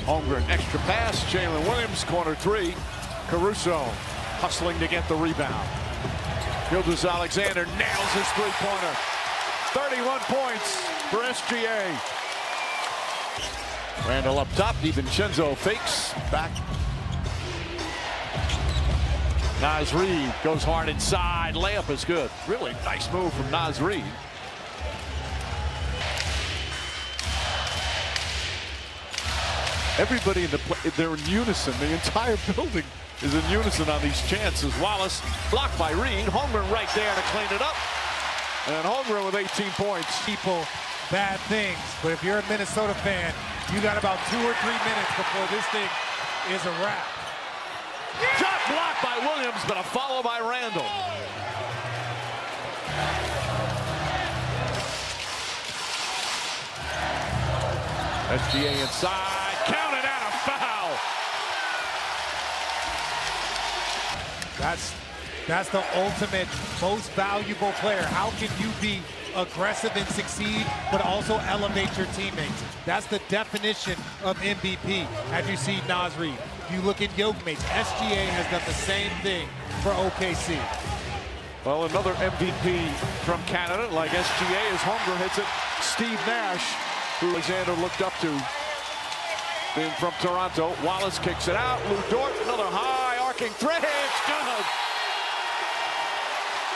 Holmgren, extra pass. Jalen Williams, corner three. Caruso hustling to get the rebound. Gilgeous-Alexander nails his three-pointer. 31 points for SGA. Randall up top. DiVincenzo fakes. Back. Naz Reid goes hard inside. Layup is good. Really nice move from Naz Reid. Everybody in they're in unison. The entire building is in unison on these chances. Wallace blocked by Reid. Holmgren right there to clean it up. And Holmgren with 18 points. People, bad things. But if you're a Minnesota fan, you got about 2 or 3 minutes before this thing is a wrap. Shot blocked by Williams, but a follow by Randall. SGA inside. Counted out, a foul. That's the ultimate, most valuable player. How can you be aggressive and succeed, but also elevate your teammates? That's the definition of MVP, as you see Naz Reid. You look at Yokemates, SGA has done the same thing for OKC. Well, another MVP from Canada, like SGA, as Holmgren hits it. Steve Nash, who Alexander looked up to, being from Toronto. Wallace kicks it out. Lou Dort, another high arcing three. It's good.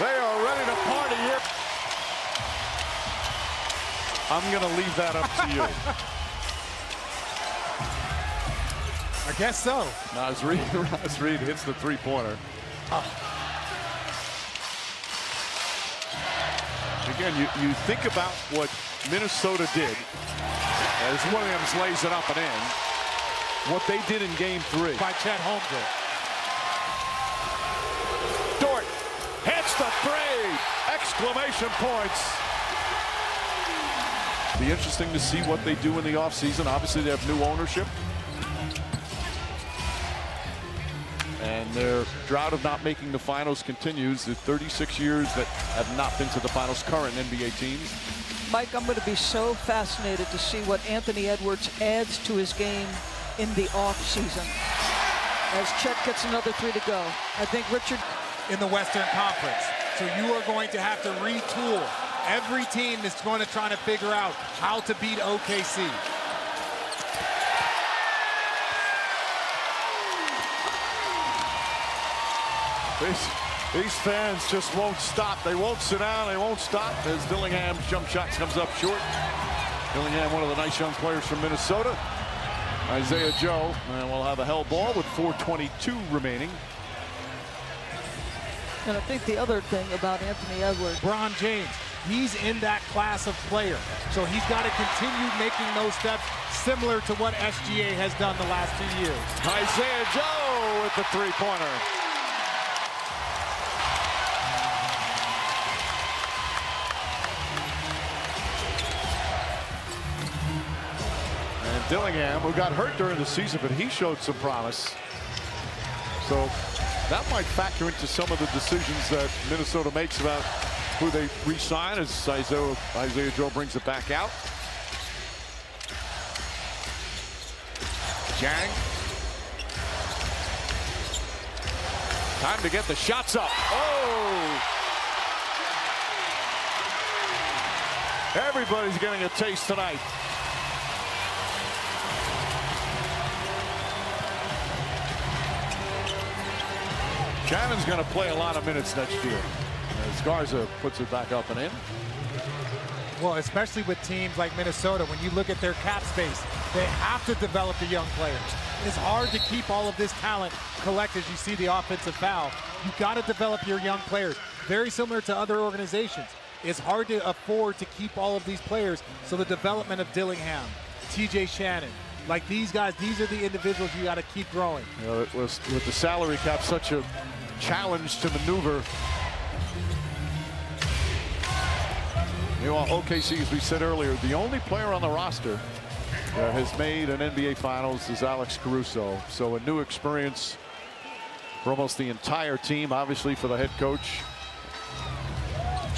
They are ready to party here. I'm going to leave that up to you. I guess so. Naz Reid hits the three-pointer. Again, you think about what Minnesota did as Williams lays it up and in. What they did in Game 3. By Chet Holmgren. Dort hits the three! Exclamation points. Be interesting to see what they do in the offseason. Obviously, they have new ownership. And their drought of not making the finals continues. The 36 years that have not been to the finals, current NBA teams. Mike, I'm going to be so fascinated to see what Anthony Edwards adds to his game in the offseason as Chet gets another three to go. I think Richard in the Western Conference. So you are going to have to retool. Every team is going to try to figure out how to beat OKC. These fans just won't stop. They won't sit down. They won't stop as Dillingham's jump shot comes up short. Dillingham, one of the nice young players from Minnesota. Isaiah Joe, and we'll have a held ball with 4:22 remaining. And I think the other thing about Anthony Edwards, LeBron James, he's in that class of player. So he's got to continue making those steps similar to what SGA has done the last 2 years. Isaiah Joe with the three-pointer. And Dillingham, who got hurt during the season, but he showed some promise. So that might factor into some of the decisions that Minnesota makes about who they re-sign as Isaiah Joe brings it back out. Jang. Time to get the shots up. Oh! Everybody's getting a taste tonight. Shannon's going to play a lot of minutes next year as Garza puts it back up and in. Well, especially with teams like Minnesota, when you look at their cap space, they have to develop the young players. It's hard to keep all of this talent collected as you see the offensive foul. You've got to develop your young players. Very similar to other organizations. It's hard to afford to keep all of these players. So the development of Dillingham, TJ Shannon, like these guys, these are the individuals you got to keep growing. You know, it was with the salary cap such a challenge to maneuver. You know, OKC, as we said earlier, the only player on the roster that has made an NBA Finals is Alex Caruso. So a new experience for almost the entire team, obviously for the head coach.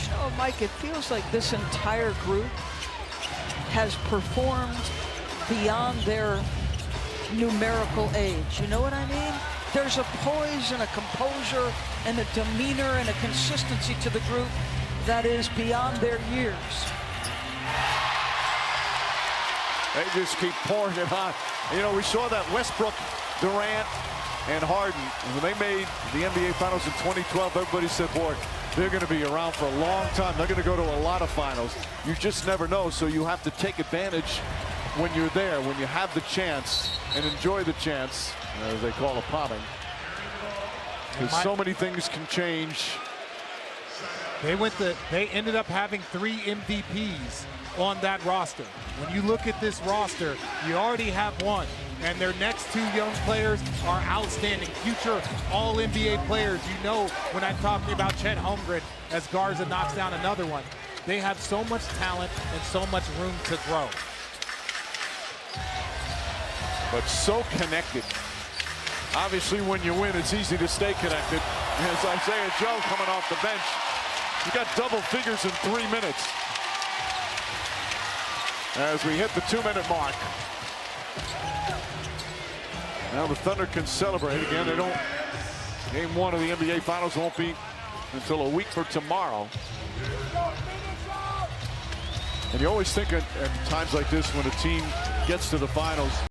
You know, Mike, it feels like this entire group has performed beyond their numerical age. You know what I mean? There's a poise and a composure and a demeanor and a consistency to the group that is beyond their years. They just keep pouring it on. You know, we saw that Westbrook, Durant, and Harden, when they made the NBA Finals in 2012, everybody said, boy, they're going to be around for a long time. They're going to go to a lot of finals. You just never know, so you have to take advantage when you're there, when you have the chance, and enjoy the chance, as they call it, potting. Because so many things can change. They ended up having 3 MVPs on that roster. When you look at this roster, you already have one, and their next 2 young players are outstanding, future All-NBA players. You know, when I'm talking about Chet Holmgren as Garza knocks down another one, they have so much talent and so much room to grow. But so connected. Obviously, when you win, it's easy to stay connected. As Isaiah Joe coming off the bench, he got double figures in 3 minutes. As we hit the 2-minute mark. Now the Thunder can celebrate again. They don't. Game 1 of the NBA Finals won't be until a week for tomorrow. And you always think at times like this when a team gets to the finals,